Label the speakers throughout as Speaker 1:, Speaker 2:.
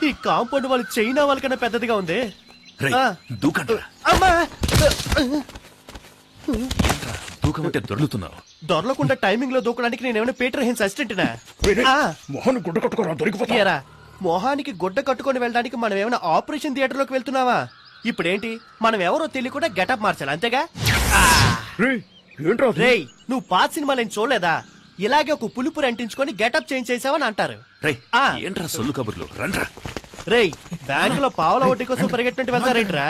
Speaker 1: ఈ కాంపౌండ్ వాళ్ళు చైనా వాళ్ళకన్నా పెద్దదిగా ఉంది.
Speaker 2: దూకమంటే దొరుకుతున్నావు.
Speaker 1: దొరలకుండా టైమింగ్ లో దూకడానికి నేనేమైనా పీటర్ హెన్స్ అసిస్టెంట్నా? మొహానికి గుడ్డ కట్టుకొని వెళ్ళడానికి మనం ఏమైనా ఆపరేషన్ థియేటర్ లోకి వెళ్తున్నావా? ఇప్పుడేంటి మనం ఎవరో తెలియకుండా గెటప్ మార్చాలి అంతేగా? రేయ్ నువ్వు పాత సినిమాలు ఏం చూడలేదా? ఇలాగే ఒక పులుపురు అంటించుకొని గెటప్ చేంజ్ చేసావని అంటారు.
Speaker 2: ఏంట్రా సొల్లు కబుర్లు? రండ్రా.
Speaker 1: రేయ్ బ్యాంక్ లో పావుల వడ్డీ కోసం పరిగెట్టినట్టు వెళ్తారేంట్రా?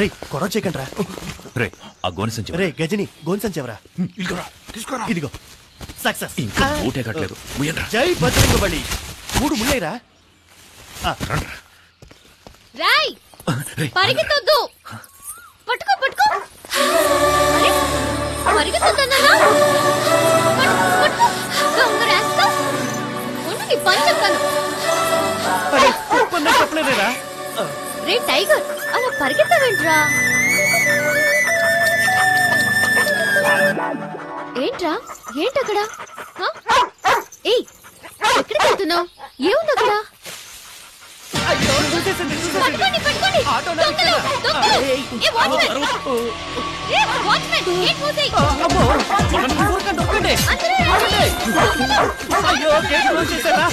Speaker 1: రేయ్ గొడవ చేయకండి రా.
Speaker 2: రే
Speaker 1: గజని గోన్సంచెవరా ఇదిగో సక్సెస్. జై బజరంగబలి. 3 ముళ్ళైరా.
Speaker 3: రాయ్ పరిగెత్తొద్దు. పట్టుకో పట్టుకో. పరిగెత్తొద్దన్నానా? పట్టుకో దొంగ రాస్తా. ఉండు నీ పని చెప్తాను.
Speaker 1: చెప్పలేదేరా?
Speaker 3: రే టైగర్ అలా పరిగెత్తవేంట్రా? ఏంట్రా ఏంటక్కడ? ఏయ్ ఎక్కడికి వెళ్తున్నావు? ఏముంది అక్కడ? పట్టుకోండి పట్టుకోండి. దొంగలు దొంగలు. A watchman gate మూసేయ్.
Speaker 1: అయ్యో గేట్ క్లోజ్ చేశారా?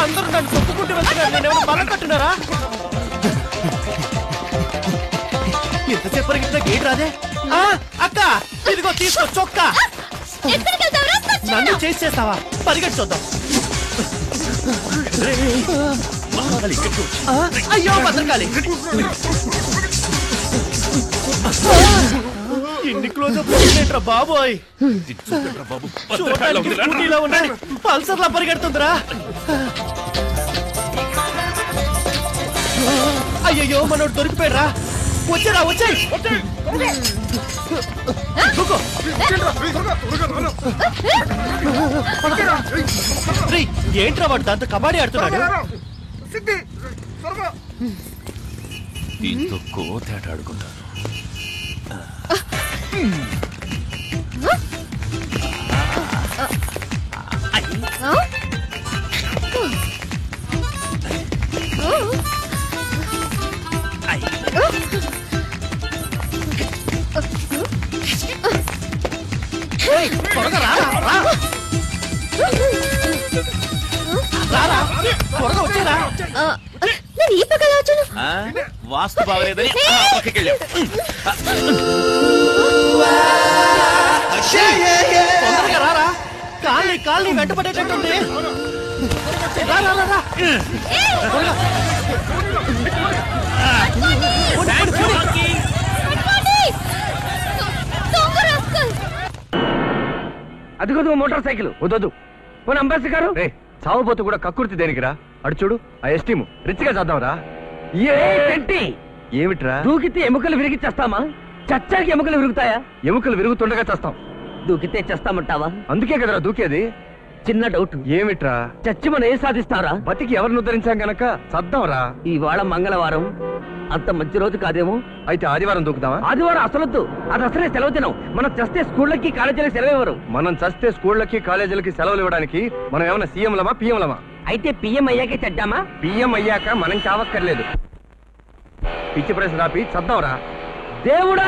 Speaker 1: అందరూ నన్ను చెప్పుకుంటూ వెళ్తున్నారు. నేనేమైనా బలం కట్టున్నారా? ఎంతసేపు పరిగెత్తిన గేట్ రాదే? అక్క ఇదిగో తీసుకో చొక్కా. నన్ను చేసి చేస్తావా? పరిగెట్టు చూద్దాం. అయ్యో భద్రకాళి ఇన్ని క్లోజప్ ఏంట్రా బాబోయ్? చూడడానికి స్కూటీలో ఉన్నాయి పల్సర్లా పరిగెడుతుందిరా. అయ్యయ్యో మనోడు దొరికిపోయారా? వచ్చారా వచ్చాయి. ఏంట్రా వాడు దాంతో కబడ్డీ ఆడుతున్నాడు?
Speaker 2: దీంతో కోతేట ఆడుకుంటాను.
Speaker 1: త్వరగా రారా రారా త్వరగా వచ్చారా?
Speaker 3: నేను ఈ పక్కన వచ్చాను.
Speaker 2: వాస్తు బాగలేదని
Speaker 1: తొందరగా రారా. కాళ్ళని వెంట పడేటట్టుంది.
Speaker 4: అదిగో మోటార్ సైకిల్ వద్దు. పోనీ అంబాసి గారు సాగుబోతు కూడా కక్కుర్తి దేనికిరా? అడు చూడు ఆ ఎస్టీము రిచ్గా చేద్దాంరా. ఏమిట్రా దూకితే ఎముకలు విరిగి చేస్తామా? చచ్చాకి ఎముకలు విరుగుతాయా? ఎముకలు విరుగుతుండగా చేస్తాం. దూకితే చేస్తామంటావా? అందుకే కదరా దూకేది. చిన్న డౌట్. ఏమిట్రా? చచ్చి మనం ఏం సాధిస్తారా? బతికి ఎవరిని ఉద్ధరించాం గనక చద్దాంరా. ఇవాళ మంగళవారం అంత మంచి రోజు కాదేమో. అయితే ఆదివారం దూకుతావా? ఆదివారం అసలొద్దు. అది అసలే సెలవు దినం. మనం చస్తే స్కూళ్ళకి కాలేజీలకి సెలవు ఇవ్వరు. మనం చస్తే స్కూళ్ళకి కాలేజీలకి సెలవులు ఇవ్వడానికి మనం ఏమైనా సీఎంలమా పిఎంలమా? అయితే పిఎం అయ్యాకే చద్దామా? పిఎం అయ్యాక మనం చావక్కర్లేదు. పిచ్చి ప్రశ్న రాపి చద్దాంరా. దేవుడా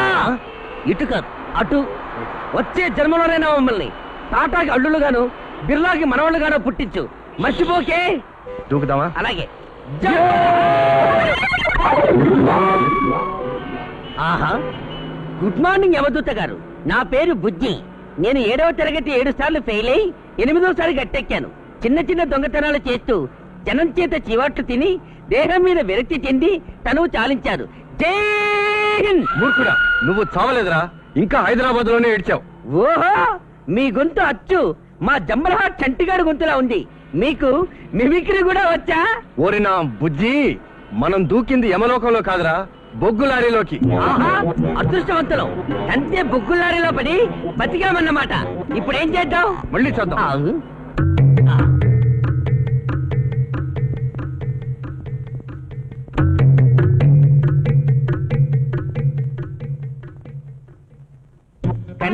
Speaker 4: ఇటు కాదు అటు. వచ్చే జన్మలోనైనా మమ్మల్ని టాటాకి అల్లులుగాను బిర్లాకి మనవాళ్ళుగాను పుట్టించు. మర్చిపోకే. దూకుదామా? అలాగే. ఆహా గుడ్ మార్నింగ్ యమదూత గారు. నా పేరు బుజ్జి. నేను 7వ తరగతి 7 సార్లు ఫెయిల్ అయి 8వసారి గట్టెక్కాను. చిన్న చిన్న దొంగతనాలు చేస్తూ జనం చేత చివాట్లు తిని దేహం మీద విరక్తి చెంది తనువు చాలించారు. జై హింద్. మూర్ఖుడా నువ్వు చావలేదురా, ఇంకా హైదరాబాద్ లోనే ఏడ్చావు. ఓహో మీ గొంతు అచ్చు మా జంబలహాట్ చంటిగాడు గొంతులా ఉంది. మీకు మిమిక్రీ కూడా వచ్చా? ఓరి నా బుజ్జి, మనం దూకింది యమలోకంలో కాదురా, బొగ్గులారీలోకి. అదృష్టవంతులం. అంతే బొగ్గులారీలో పడి బతికామన్నమాట. ఇప్పుడు ఏం చేద్దాం? మళ్ళీ చూద్దాం.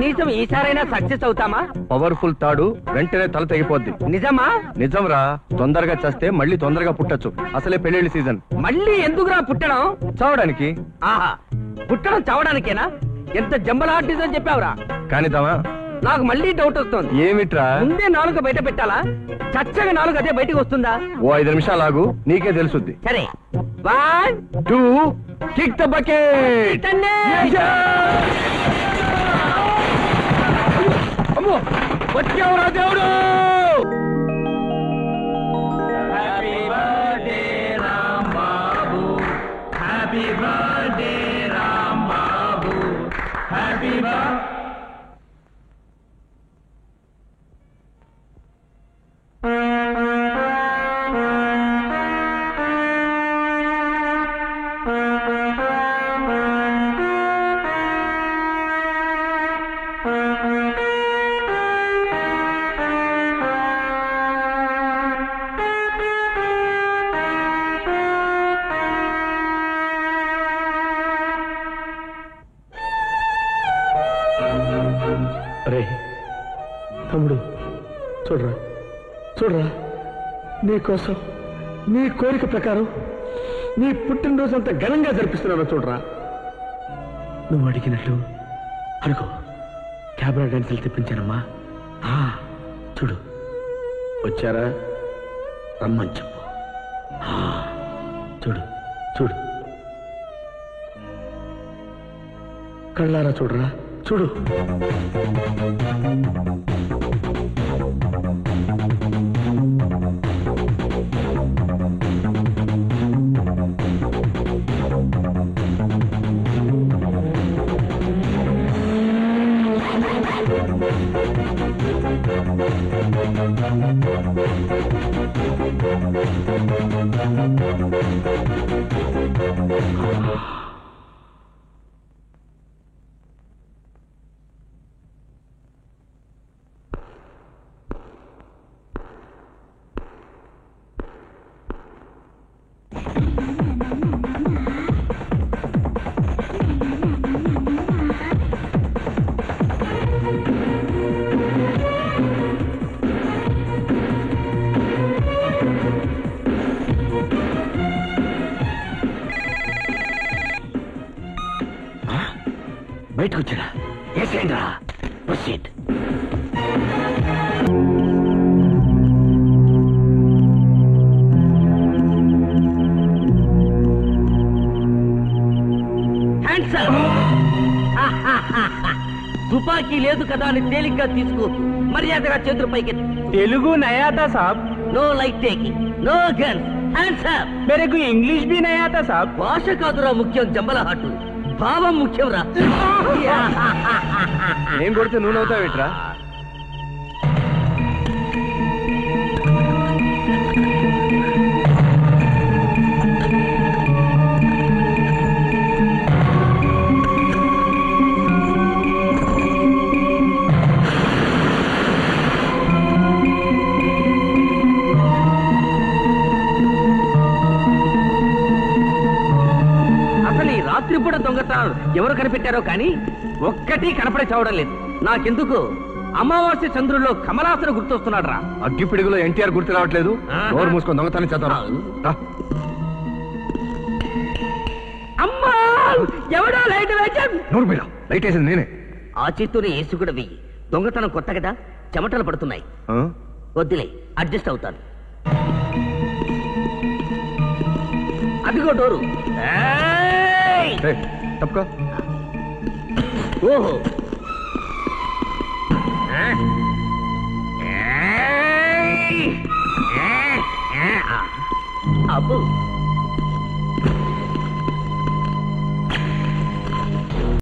Speaker 4: కనీసం ఈసారైనా సక్సెస్ అవుతామా?
Speaker 5: పవర్ఫుల్ తాడు వెంటనే తల తెగిపోద్ది.
Speaker 4: నిజమా?
Speaker 5: నిజంరా. తొందరగా చేస్తే మళ్ళీ తొందరగా పుట్టొచ్చు. అసలే పెళ్లిళ్ళ సీజన్.
Speaker 4: మళ్ళీ ఎందుకురా పుట్టడం?
Speaker 5: చావడానికి.
Speaker 4: ఆహా, పుట్టడం చావడానికేనా? ఎంత జంబలాటిజం చెప్పావురా.
Speaker 5: కానిద్దామా?
Speaker 4: నాకు మళ్ళీ డౌట్ వస్తుంది.
Speaker 5: ఏమిట్రా?
Speaker 4: ముందే నాలుగు బయట పెట్టాలా? చచ్చగా నాలుగు అదే బయటకు వస్తుందా?
Speaker 5: ఓ 5 నిమిషాలు ఆగు, నీకే తెలుసుద్ది.
Speaker 4: సరే, 1
Speaker 5: 2 కిక్ ద బకెట్. అమ్మో, వచ్చావురా దేవుడు. Happy birthday Ram Babu, happy birthday Ram Babu, happy birthday.
Speaker 6: అరే తమ్ముడు, చూడరా చూడరా, నీకోసం నీ కోరిక ప్రకారం నీ పుట్టినరోజు అంత ఘనంగా జరిపిస్తున్నాను. చూడరా, నువ్వు అడిగినట్లు అడుగు. క్యాబరా డాన్సులు తెప్పించానమ్మా. చూడు, వచ్చారా? రమ్మని చెప్పు. చూడు చూడు, కళ్ళారా చూడరా, చూడు. బయటకు వచ్చారా? ఏసేంద్రా, ప్రొసీడ్.
Speaker 4: తుపాకీ లేదు కదా అని తేలిగ్గా తీసుకో. మర్యాదగా చేతులు పైకి.
Speaker 5: తెలుగు నయాతా సాబ్.
Speaker 4: No light taking, no gun. Hands up.
Speaker 5: మేరకు ఇంగ్లీష్ भी नहीं आता साहब.
Speaker 4: భాష కాదురా ముఖ్యం, జంబలహాటు భావం ముఖ్యంరా.
Speaker 5: నేను కొడితే నువ్వు నవ్వుతావేట్రా?
Speaker 4: రాత్రిపూట దొంగతనాలు ఎవరు కనిపెట్టారో కానీ ఒక్కటి కనపడి చావడం లేదు. నాకెందుకు అమావాస్య చంద్రుల్లో కమలాసన గుర్తొస్తున్నాడు రా.
Speaker 5: అగ్గి పిడుగులో ఎన్టీఆర్ గుర్తు రావట్లేదు. నోరు మూసుకొని దొంగతనం చేద్దాం.
Speaker 4: అమ్మా, ఎవడో లైట్ వేసాడు.
Speaker 5: నోరు మీద లైట్ వేసింది నేనే.
Speaker 4: ఆ చేత్తోనే ఏసు కూడా వెయ్యి. దొంగతనం కొత్త కదా, చెమటలు పడుతున్నాయి. వద్దులే, అడ్జస్ట్ అవుతాను. అదిగో డోరు.
Speaker 5: తప్పుకో.
Speaker 4: ఓహో, అబ్బు